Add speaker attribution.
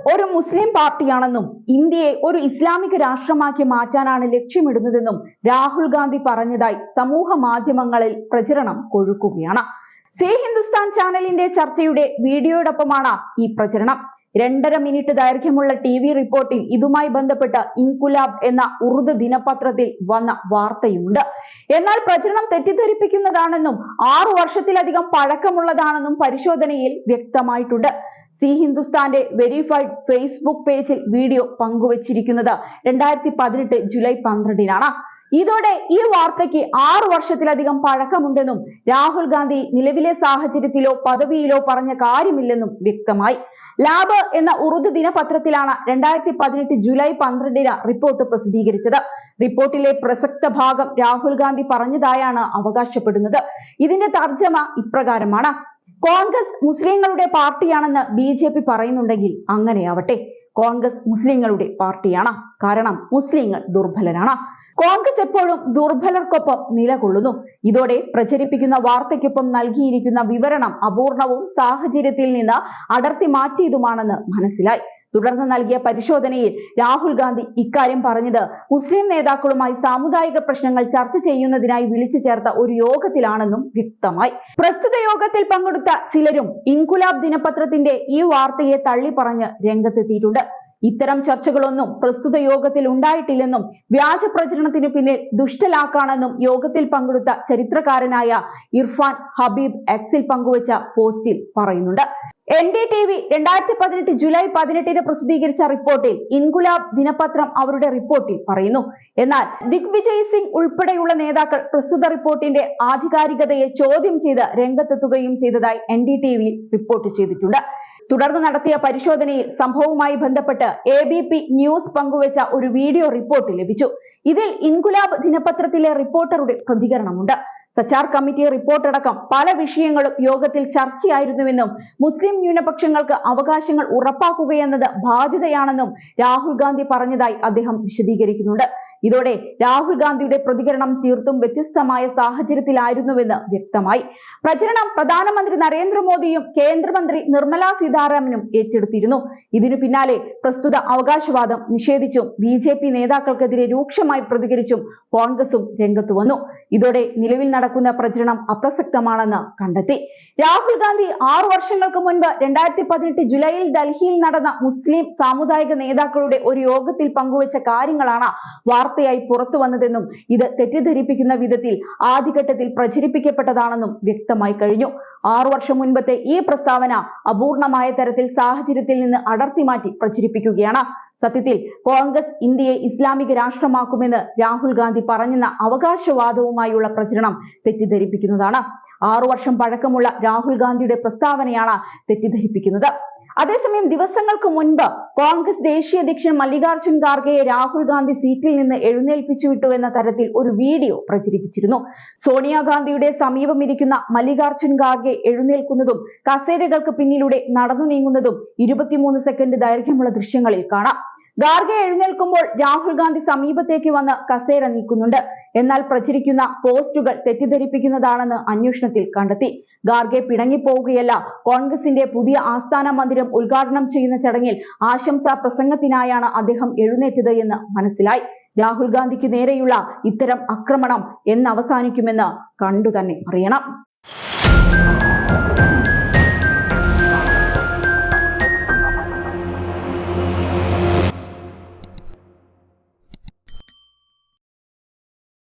Speaker 1: ഒരു മുസ്ലിം പാർട്ടിയാണെന്നും ഇന്ത്യയെ ഒരു ഇസ്ലാമിക രാഷ്ട്രമാക്കി മാറ്റാനാണ് ലക്ഷ്യമിടുന്നതെന്നും രാഹുൽ ഗാന്ധി പറഞ്ഞതായി സമൂഹ മാധ്യമങ്ങളിൽ പ്രചരണം കൊഴുക്കുകയാണ്. സേ ഹിന്ദുസ്ഥാൻ ചാനലിന്റെ ചർച്ചയുടെ വീഡിയോയോടൊപ്പമാണ് ഈ പ്രചരണം. 2.5 മിനിറ്റ് ദൈർഘ്യമുള്ള TV റിപ്പോർട്ടിൽ ഇതുമായി ബന്ധപ്പെട്ട് ഇൻകുലാബ് എന്ന ഉറുദു ദിനപത്രത്തിൽ വന്ന വാർത്തയുണ്ട്. എന്നാൽ പ്രചരണം തെറ്റിദ്ധരിപ്പിക്കുന്നതാണെന്നും 6 വർഷത്തിലധികം പഴക്കമുള്ളതാണെന്നും പരിശോധനയിൽ വ്യക്തമായിട്ടുണ്ട്. സി ഹിന്ദുസ്ഥാന്റെ വെരിഫൈഡ് ഫേസ്ബുക്ക് പേജിൽ വീഡിയോ പങ്കുവച്ചിരിക്കുന്നത് 2018 ജൂലൈ 12-നാണ്. ഇതോടെ ഈ വാർത്തയ്ക്ക് 6 വർഷത്തിലധികം പഴക്കമുണ്ടെന്നും രാഹുൽ ഗാന്ധി നിലവിലെ സാഹചര്യത്തിലോ പദവിയിലോ പറഞ്ഞ കാര്യമില്ലെന്നും വ്യക്തമായി. ലാബ് എന്ന ഉറുദു ദിനപത്രത്തിലാണ് 2018 ജൂലൈ 12-ന് റിപ്പോർട്ട് പ്രസിദ്ധീകരിച്ചത്. റിപ്പോർട്ടിലെ പ്രസക്ത ഭാഗം രാഹുൽ ഗാന്ധി പറഞ്ഞതായാണ് അവകാശപ്പെടുന്നത്. ഇതിന്റെ തർജ്ജമ ഇപ്രകാരമാണ്: കോൺഗ്രസ് മുസ്ലിങ്ങളുടെ പാർട്ടിയാണെന്ന് BJP പറയുന്നുണ്ടെങ്കിൽ അങ്ങനെയാവട്ടെ. കോൺഗ്രസ് മുസ്ലിങ്ങളുടെ പാർട്ടിയാണ്. കാരണം മുസ്ലിങ്ങൾ ദുർബലരാണ്. കോൺഗ്രസ് എപ്പോഴും ദുർബലർക്കൊപ്പം നിലകൊള്ളുന്നു. ഇതോടെ പ്രചരിപ്പിക്കുന്ന വാർത്തയ്ക്കൊപ്പം നൽകിയിരിക്കുന്ന വിവരണം അപൂർണവും സാഹചര്യത്തിൽ നിന്ന് അടർത്തി മാറ്റിയതുമാണെന്ന് മനസ്സിലായി. തുടർന്ന് നൽകിയ പരിശോധനയിൽ രാഹുൽ ഗാന്ധി ഇക്കാര്യം പറഞ്ഞത് മുസ്ലിം നേതാക്കളുമായി സാമുദായിക പ്രശ്നങ്ങൾ ചർച്ച ചെയ്യുന്നതിനായി വിളിച്ചു ചേർത്ത ഒരു യോഗത്തിലാണെന്നും വ്യക്തമായി. പ്രസ്തുത യോഗത്തിൽ പങ്കെടുത്ത ചിലരും ഇൻകുലാബ് ദിനപത്രത്തിന്റെ ഈ വാർത്തയെ തള്ളിപ്പറഞ്ഞ് രംഗത്തെത്തിയിട്ടുണ്ട്. ഇത്തരം ചർച്ചകളൊന്നും പ്രസ്തുത യോഗത്തിൽ ഉണ്ടായിട്ടില്ലെന്നും വ്യാജ പ്രചരണത്തിനു പിന്നിൽ ദുഷ്ടലാക്കാണെന്നും യോഗത്തിൽ പങ്കെടുത്ത ചരിത്രകാരനായ ഇർഫാൻ ഹബീബ് എക്സിൽ പങ്കുവച്ച പോസ്റ്റിൽ പറയുന്നുണ്ട്. NDTV 2018 ജൂലൈ 18-ന് പ്രസിദ്ധീകരിച്ച റിപ്പോർട്ടിൽ ഇൻകുലാബ് ദിനപത്രം അവരുടെ റിപ്പോർട്ടിൽ പറയുന്നു. എന്നാൽ ദിഗ്വിജയ് സിംഗ് ഉൾപ്പെടെയുള്ള നേതാക്കൾ പ്രസ്തുത റിപ്പോർട്ടിന്റെ ആധികാരികതയെ ചോദ്യം ചെയ്ത് രംഗത്തെത്തുകയും ചെയ്തതായി NDTV റിപ്പോർട്ട് ചെയ്തിട്ടുണ്ട്. തുടർന്ന് നടത്തിയ പരിശോധനയിൽ സംഭവവുമായി ബന്ധപ്പെട്ട് ABP ന്യൂസ് പങ്കുവച്ച ഒരു വീഡിയോ റിപ്പോർട്ട് ലഭിച്ചു. ഇതിൽ ഇൻകുലാബ് ദിനപത്രത്തിലെ റിപ്പോർട്ടറുടെ പ്രതികരണമുണ്ട്. സച്ചാർ കമ്മിറ്റി റിപ്പോർട്ട് അടക്കം പല വിഷയങ്ങളും യോഗത്തിൽ ചർച്ചയായിരുന്നുവെന്നും മുസ്ലിം ന്യൂനപക്ഷങ്ങൾക്ക് അവകാശങ്ങൾ ഉറപ്പാക്കുകയെന്നത് ബാധ്യതയാണെന്നും രാഹുൽ ഗാന്ധി പറഞ്ഞതായി അദ്ദേഹം വിശദീകരിക്കുന്നുണ്ട്. ഇതോടെ രാഹുൽ ഗാന്ധിയുടെ പ്രതികരണം തീർത്തും വ്യത്യസ്തമായ സാഹചര്യത്തിലായിരുന്നുവെന്ന് വ്യക്തമായി. പ്രചരണം പ്രധാനമന്ത്രി നരേന്ദ്രമോദിയും കേന്ദ്രമന്ത്രി നിർമ്മല സീതാരാമനും ഏറ്റെടുത്തിരുന്നു. ഇതിനു പിന്നാലെ പ്രസ്തുത അവകാശവാദം നിഷേധിച്ചും BJP നേതാക്കൾക്കെതിരെ രൂക്ഷമായി പ്രതികരിച്ചും കോൺഗ്രസും രംഗത്തു വന്നു. ഇതോടെ നിലവിൽ നടക്കുന്ന പ്രചരണം അപ്രസക്തമാണെന്ന് കണ്ടെത്തി. രാഹുൽ ഗാന്ധി 6 വർഷങ്ങൾക്ക് മുൻപ് 2018 ജൂലൈയിൽ ഡൽഹിയിൽ നടന്ന മുസ്ലിം സാമുദായിക നേതാക്കളുടെ ഒരു യോഗത്തിൽ പങ്കുവച്ച കാര്യങ്ങളാണ് വാർത്തയായി പുറത്തു വന്നതെന്നും ഇത് തെറ്റിദ്ധരിപ്പിക്കുന്ന വിധത്തിൽ ആദ്യഘട്ടത്തിൽ പ്രചരിപ്പിക്കപ്പെട്ടതാണെന്നും വ്യക്തമായി കഴിഞ്ഞു. 6 വർഷം മുൻപത്തെ ഈ പ്രസ്താവന അപൂർണമായ തരത്തിൽ സാഹചര്യത്തിൽ നിന്ന് അടർത്തി മാറ്റി പ്രചരിപ്പിക്കുകയാണ്. സത്യത്തിൽ കോൺഗ്രസ് ഇന്ത്യയെ ഇസ്ലാമിക രാഷ്ട്രമാക്കുമെന്ന് രാഹുൽ ഗാന്ധി പറഞ്ഞെന്ന അവകാശവാദവുമായുള്ള പ്രചരണം തെറ്റിദ്ധരിപ്പിക്കുന്നതാണ്. 6 വർഷം പഴക്കമുള്ള രാഹുൽ ഗാന്ധിയുടെ പ്രസ്താവനയാണ് തെറ്റിദ്ധരിപ്പിക്കുന്നത്. അതേസമയം ദിവസങ്ങൾക്ക് മുൻപ് കോൺഗ്രസ് ദേശീയ അധ്യക്ഷൻ മല്ലികാർജുൻ ഖാർഗെയെ രാഹുൽ ഗാന്ധി സീറ്റിൽ നിന്ന് എഴുന്നേൽപ്പിച്ചു വിട്ടു എന്ന തരത്തിൽ ഒരു വീഡിയോ പ്രചരിപ്പിച്ചിരുന്നു. സോണിയാഗാന്ധിയുടെ സമീപമിരിക്കുന്ന മല്ലികാർജുൻ ഖാർഗെ എഴുന്നേൽക്കുന്നതും കസേരകൾക്ക് പിന്നിലൂടെ നടന്നു നീങ്ങുന്നതും 23 സെക്കൻഡ് ദൈർഘ്യമുള്ള ദൃശ്യങ്ങളിൽ കാണാം. ഖാർഗെ എഴുന്നേൽക്കുമ്പോൾ രാഹുൽ ഗാന്ധി സമീപത്തേക്ക് വന്ന് കസേര നീക്കുന്നുണ്ട്. എന്നാൽ പ്രചരിക്കുന്ന പോസ്റ്റുകൾ തെറ്റിദ്ധരിപ്പിക്കുന്നതാണെന്ന് അന്വേഷണത്തിൽ കണ്ടെത്തി. ഖാർഗെ പിണങ്ങിപ്പോവുകയല്ല. കോൺഗ്രസിന്റെ പുതിയ ആസ്ഥാന മന്ദിരം ഉദ്ഘാടനം ചെയ്യുന്ന ചടങ്ങിൽ ആശംസാ പ്രസംഗത്തിനായാണ് അദ്ദേഹം എഴുന്നേറ്റത് എന്ന് മനസ്സിലായി. രാഹുൽ ഗാന്ധിക്ക് നേരെയുള്ള ഇത്തരം ആക്രമണം എന്നവസാനിക്കുമെന്ന് കണ്ടുതന്നെ അറിയണം.